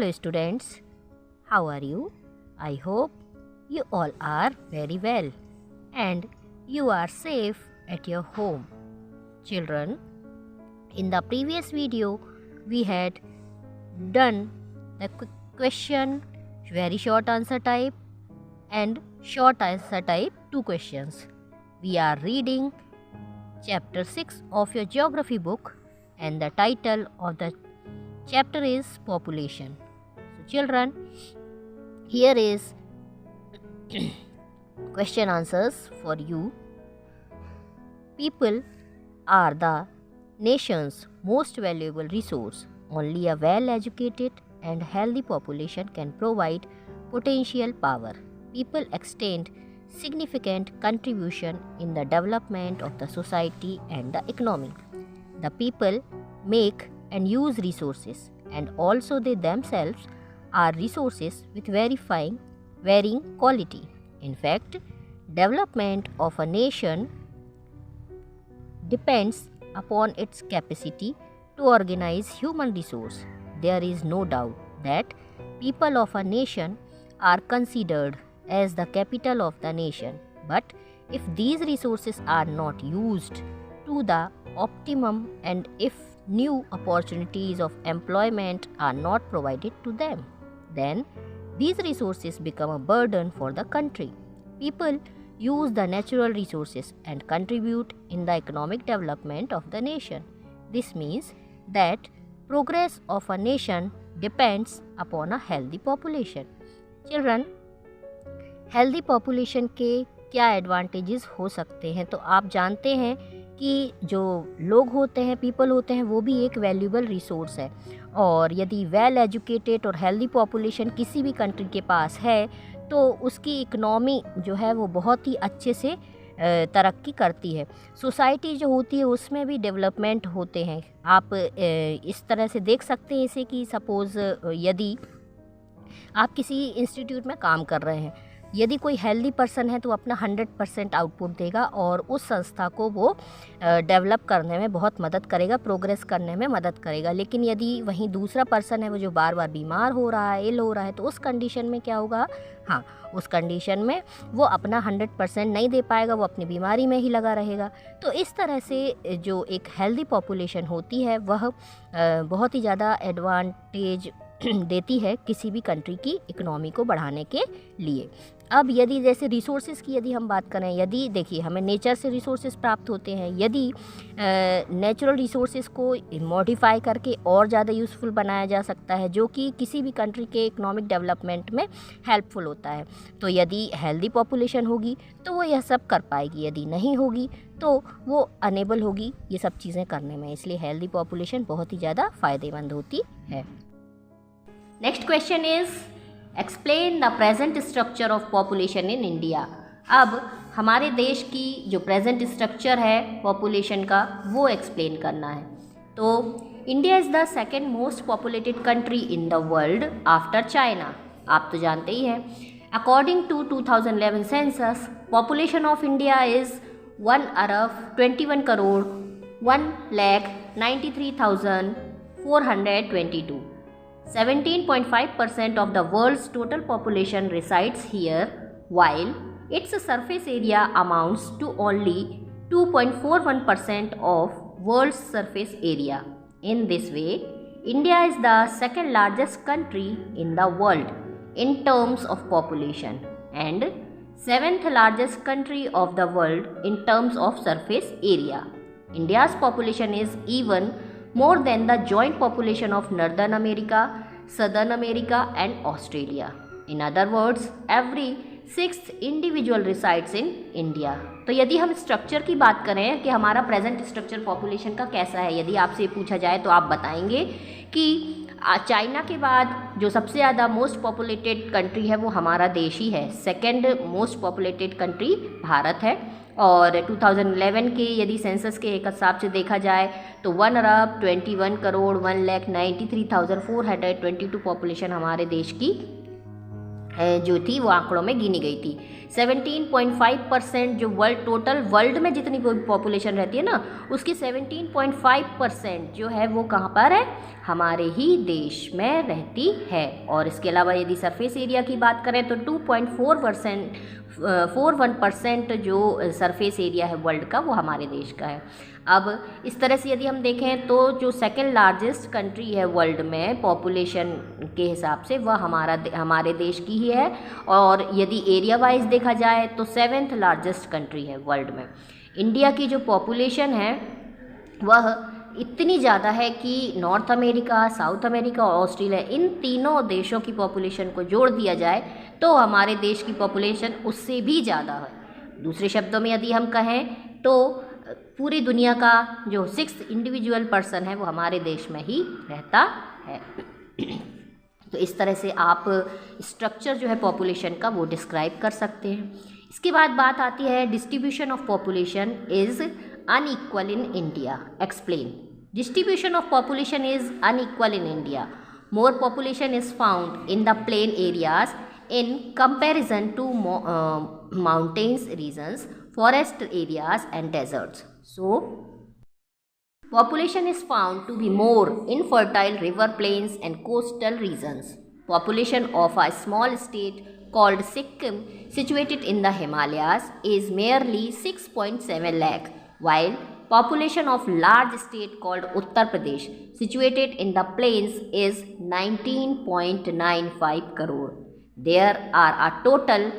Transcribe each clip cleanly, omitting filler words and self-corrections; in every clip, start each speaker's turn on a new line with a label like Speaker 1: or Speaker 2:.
Speaker 1: Hello students, how are you? I hope you all are very well and you are safe at your home. Children, in the previous video we had done the question, very short answer type and short answer type 2 questions. We are reading chapter 6 of your geography book and the title of the chapter is population. So children, here is question answers for you. People are the nation's most valuable resource. Only a well-educated and healthy population can provide potential power. People extend significant contribution in the development of the society and the economy. The people make and use resources, and also they themselves are resources with varying quality. In fact, development of a nation depends upon its capacity to organize human resource. There is no doubt that people of a nation are considered as the capital of the nation, but if these resources are not used to the optimum and if new opportunities of employment are not provided to them, then these resources become a burden for the country. People use the natural resources and contribute in the economic development of the nation. This means that progress of a nation depends upon a healthy population. Children, healthy population के क्या advantages हो सकते हैं? तो आप जानते हैं कि जो लोग होते हैं, पीपल होते हैं, वो भी एक वैल्यूबल रिसोर्स है और यदि वेल एजुकेटेड और हेल्दी पॉपुलेशन किसी भी कंट्री के पास है तो उसकी इकनॉमी जो है वो बहुत ही अच्छे से तरक्की करती है. सोसाइटी जो होती है उसमें भी डेवलपमेंट होते हैं. आप इस तरह से देख सकते हैं इसे कि सपोज़ यदि आप किसी इंस्टीट्यूट में काम कर रहे हैं, यदि कोई हेल्दी पर्सन है तो अपना 100% आउटपुट देगा और उस संस्था को वो डेवलप करने में बहुत मदद करेगा, प्रोग्रेस करने में मदद करेगा. लेकिन यदि वहीं दूसरा पर्सन है वो जो बार बार बीमार हो रहा है, इल हो रहा है, तो उस कंडीशन में क्या होगा? हाँ, उस कंडीशन में वो अपना 100% नहीं दे पाएगा, वो अपनी बीमारी में ही लगा रहेगा. तो इस तरह से जो एक हेल्दी पॉपुलेशन होती है वह बहुत ही ज़्यादा एडवांटेज देती है किसी भी कंट्री की इकोनॉमी को बढ़ाने के लिए. अब यदि जैसे रिसोर्सेज की यदि हम बात करें, यदि देखिए हमें नेचर से रिसोर्सेज प्राप्त होते हैं, यदि नेचुरल रिसोर्सेज को मॉडिफाई करके और ज़्यादा यूज़फुल बनाया जा सकता है जो कि किसी भी कंट्री के इकोनॉमिक डेवलपमेंट में हेल्पफुल होता है. तो यदि हेल्दी पॉपुलेशन होगी तो वो यह सब कर पाएगी, यदि नहीं होगी तो वो अनेबल होगी ये सब चीज़ें करने में. इसलिए हेल्दी पॉपुलेशन बहुत ही ज़्यादा फ़ायदेमंद होती है. Next question is explain the present structure of population in India. अब हमारे देश की जो प्रेजेंट स्ट्रक्चर है पॉपुलेशन का वो एक्सप्लेन करना है. तो India is the second most populated country in the world after China. आप तो जानते ही हैं. According to 2011 census, population of India is 1 अरब 21 crore 1,93,422. 17.5% of the world's total population resides here, while its surface area amounts to only 2.41% of world's surface area. In this way, India is the second largest country in the world in terms of population and seventh largest country of the world in terms of surface area. India's population is even more than the joint population of Northern America, Southern America and Australia. In other words, every sixth individual resides in India. तो यदि हम structure की बात करें कि हमारा present structure population का कैसा है, यदि आपसे पूछा जाए तो आप बताएंगे कि चाइना के बाद जो सबसे ज़्यादा मोस्ट पॉपुलेटेड कंट्री है वो हमारा देश ही है. Second most populated country Bharat है और 2011 के यदि सेंसस के एक हिसाब से देखा जाए तो 1 अरब 21 करोड़ 1,93,422 पॉपुलेशन हमारे देश की जो थी वो आंकड़ों में गिनी गई थी। 17.5% जो टोटल वर्ल्ड में जितनी पॉपुलेशन रहती है ना, उसकी 17.5% जो है वो कहाँ पर है, हमारे ही देश में रहती है। और इसके अलावा यदि सरफेस एरिया की बात करें तो 2.41% जो सरफेस एरिया है वर्ल्ड का वो हमारे देश का है। अब इस तरह से यदि हम देखें तो जो सेकंड लार्जेस्ट कंट्री है वर्ल्ड में पॉपुलेशन के हिसाब से वह हमारे देश की ही है। और यदि एरिया वाइज देखा जाए तो 7th लार्जेस्ट कंट्री है वर्ल्ड में। इंडिया की जो पॉपुलेशन है वह इतनी ज़्यादा है कि नॉर्थ अमेरिका, साउथ अमेरिका और ऑस्ट्रेलिया, इन तीनों देशों की पॉपुलेशन को जोड़ दिया जाए तो हमारे देश की पॉपुलेशन उससे भी ज़्यादा है। दूसरे शब्दों में यदि हम कहें तो पूरी दुनिया का जो 6th इंडिविजुअल पर्सन है वो हमारे देश में ही रहता है। तो इस तरह से आप स्ट्रक्चर जो है पॉपुलेशन का वो डिस्क्राइब कर सकते हैं। इसके बाद बात आती है distribution of population is unequal in India. Explain. Distribution of population is unequal in India. More population is found in the plain areas in comparison to mountains regions, forest areas and deserts. So, population is found to be more in fertile river plains and coastal regions. Population of a small state called Sikkim, situated in the Himalayas, is merely 6.7 lakh, while population of large state called Uttar Pradesh, situated in the plains, is 19.95 crore. There are a total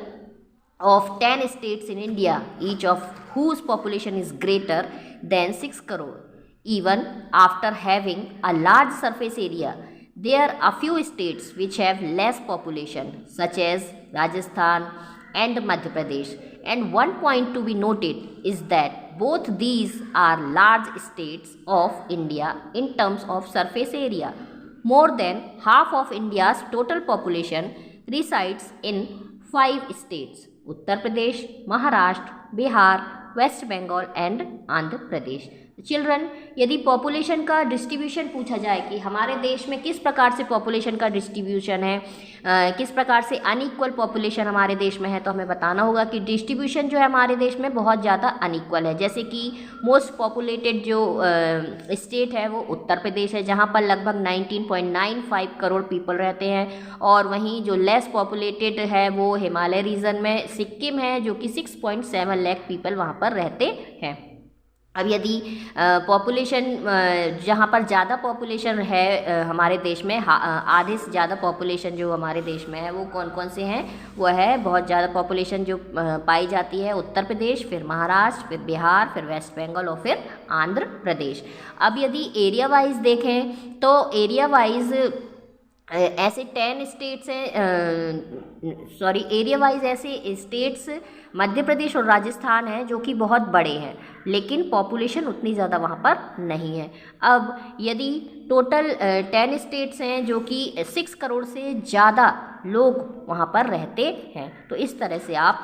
Speaker 1: of 10 states in India, each of whose population is greater than 6 crore. Even after having a large surface area, there are a few states which have less population, such as Rajasthan and Madhya Pradesh. And one point to be noted is that both these are large states of India in terms of surface area. More than half of India's total population resides in 5 states: Uttar Pradesh, Maharashtra, Bihar, West Bengal and Andhra Pradesh. Children, यदि population का distribution पूछा जाए कि हमारे देश में किस प्रकार से पॉपुलेशन का डिस्ट्रीब्यूशन है, किस प्रकार से अनइक्वल पॉपुलेशन हमारे देश में है, तो हमें बताना होगा कि डिस्ट्रीब्यूशन जो है हमारे देश में बहुत ज़्यादा अनइक्वल है। जैसे कि मोस्ट पॉपुलेटेड जो स्टेट है वो उत्तर प्रदेश है, जहाँ पर लगभग 19.95 करोड़ पीपल रहते हैं। और वहीं जो लेस पॉपुलेटेड है वो हिमालय रीजन में सिक्किम है, जो कि 6.7 लाख पीपल वहाँ पर रहते हैं। अब यदि पॉपुलेशन जहाँ पर ज़्यादा पॉपुलेशन है हमारे देश में, आधे से ज़्यादा पॉपुलेशन जो हमारे देश में है वो कौन कौन से हैं, वो है बहुत ज़्यादा पॉपुलेशन जो पाई जाती है उत्तर प्रदेश, फिर महाराष्ट्र, फिर बिहार, फिर वेस्ट बंगाल और फिर आंध्र प्रदेश। अब यदि एरिया वाइज देखें तो एरिया वाइज ऐसे 10 स्टेट्स हैं, एरिया वाइज ऐसे स्टेट्स मध्य प्रदेश और राजस्थान हैं जो कि बहुत बड़े हैं, लेकिन पॉपुलेशन उतनी ज़्यादा वहाँ पर नहीं है। अब यदि टोटल 10 स्टेट्स हैं जो कि 6 करोड़ से ज़्यादा लोग वहाँ पर रहते हैं, तो इस तरह से आप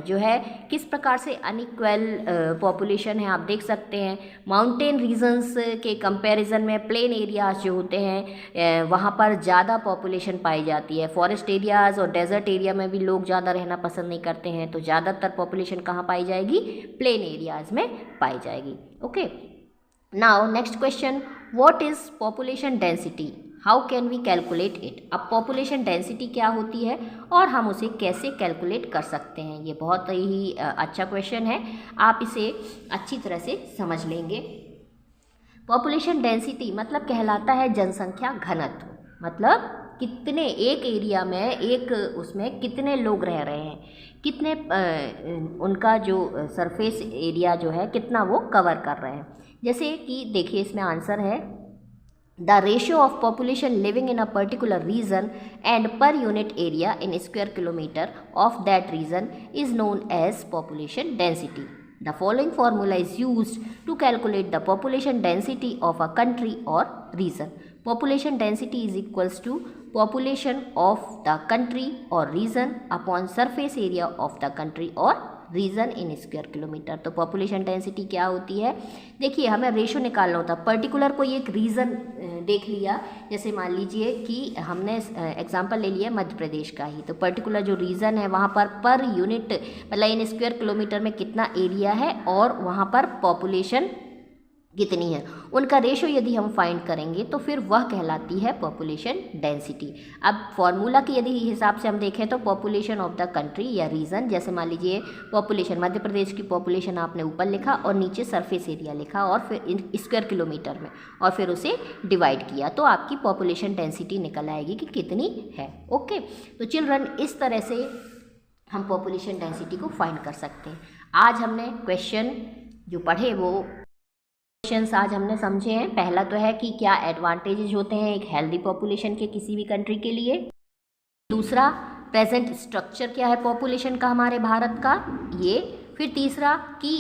Speaker 1: जो है किस प्रकार से अनइक्वल पॉपुलेशन है आप देख सकते हैं। माउंटेन रीजन्स के कंपैरिजन में प्लेन एरियाज जो होते हैं वहाँ पर ज़्यादा पॉपुलेशन पाई जाती है। फॉरेस्ट एरियाज़ और डेजर्ट एरिया में भी लोग ज़्यादा रहना पसंद नहीं करते हैं, तो ज़्यादातर पॉपुलेशन कहाँ पाई जाएगी, प्लेन एरियाज़ में पाई जाएगी। Okay, now next question, what is population density, how can we calculate it. अब पॉपुलेशन डेंसिटी क्या होती है और हम उसे कैसे कैलकुलेट कर सकते हैं, ये बहुत ही अच्छा क्वेश्चन है, आप इसे अच्छी तरह से समझ लेंगे। पॉपुलेशन डेंसिटी मतलब कहलाता है जनसंख्या घनत्व, मतलब कितने एक एरिया में एक उसमें कितने लोग रह रहे हैं, कितने उनका जो सरफेस एरिया जो है कितना वो कवर कर रहे हैं। जैसे कि देखिए इसमें आंसर है the ratio of population living in a particular region and per unit area in square kilometer of that region is known as population density. The following formula is used to calculate the population density of a country or region. Population density is equals to population of the country or region upon surface area of the country or region in square kilometre. तो population density क्या होती है, देखिए हमें ratio निकालना होता है, particular कोई एक रीजन देख लिया, जैसे मान लीजिए कि हमने एग्जांपल ले लिया मध्य प्रदेश का ही, तो पर्टिकुलर जो रीजन है वहाँ पर यूनिट मतलब इन स्क्वायर किलोमीटर में कितना एरिया है और वहाँ पर पॉपुलेशन कितनी है, उनका रेशो यदि हम फाइंड करेंगे तो फिर वह कहलाती है पॉपुलेशन डेंसिटी। अब फॉर्मूला के यदि हिसाब से हम देखें तो पॉपुलेशन ऑफ द कंट्री या रीजन, जैसे मान लीजिए पॉपुलेशन मध्य प्रदेश की पॉपुलेशन आपने ऊपर लिखा और नीचे सरफेस एरिया लिखा और फिर स्क्वायर किलोमीटर में और फिर उसे डिवाइड किया तो आपकी पॉपुलेशन डेंसिटी निकल आएगी कि कितनी है। ओके, तो चिल्ड्रन इस तरह से हम पॉपुलेशन डेंसिटी को फाइंड कर सकते हैं। आज हमने क्वेश्चन जो पढ़े वो क्वेश्चंस आज हमने समझे हैं। पहला तो है कि क्या एडवांटेजेस होते हैं एक हेल्दी पॉपुलेशन के किसी भी कंट्री के लिए। दूसरा, प्रेजेंट स्ट्रक्चर क्या है पॉपुलेशन का हमारे भारत का, ये। फिर तीसरा कि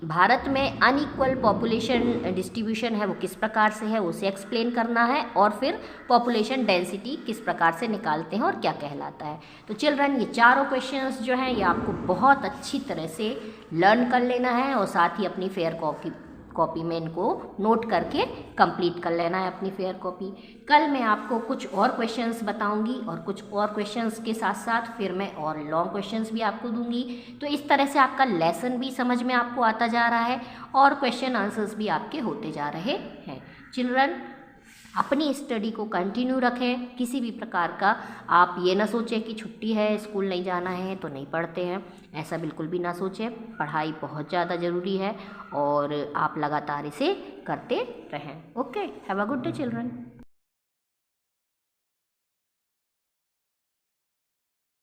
Speaker 1: भारत में अनइक्वल पॉपुलेशन डिस्ट्रीब्यूशन है वो किस प्रकार से है उसे एक्सप्लेन करना है। और फिर पॉपुलेशन डेंसिटी किस प्रकार से निकालते हैं और क्या कहलाता है। तो चिल्ड्रन ये चारों क्वेश्चंस जो हैं ये आपको बहुत अच्छी तरह से लर्न कर लेना है और साथ ही अपनी फेयर कॉपी में इनको नोट करके कंप्लीट कर लेना है अपनी फेयर कॉपी। कल मैं आपको कुछ और क्वेश्चंस बताऊंगी और कुछ और क्वेश्चंस के साथ साथ फिर मैं और लॉन्ग क्वेश्चंस भी आपको दूंगी। तो इस तरह से आपका लेसन भी समझ में आपको आता जा रहा है और क्वेश्चन आंसर्स भी आपके होते जा रहे हैं। चिल्ड्रन अपनी स्टडी को कंटिन्यू रखें, किसी भी प्रकार का आप ये ना सोचें कि छुट्टी है स्कूल नहीं जाना है तो नहीं पढ़ते हैं, ऐसा बिल्कुल भी ना सोचें। पढ़ाई बहुत ज़्यादा ज़रूरी है और आप लगातार इसे करते रहें। Okay, have a good day children.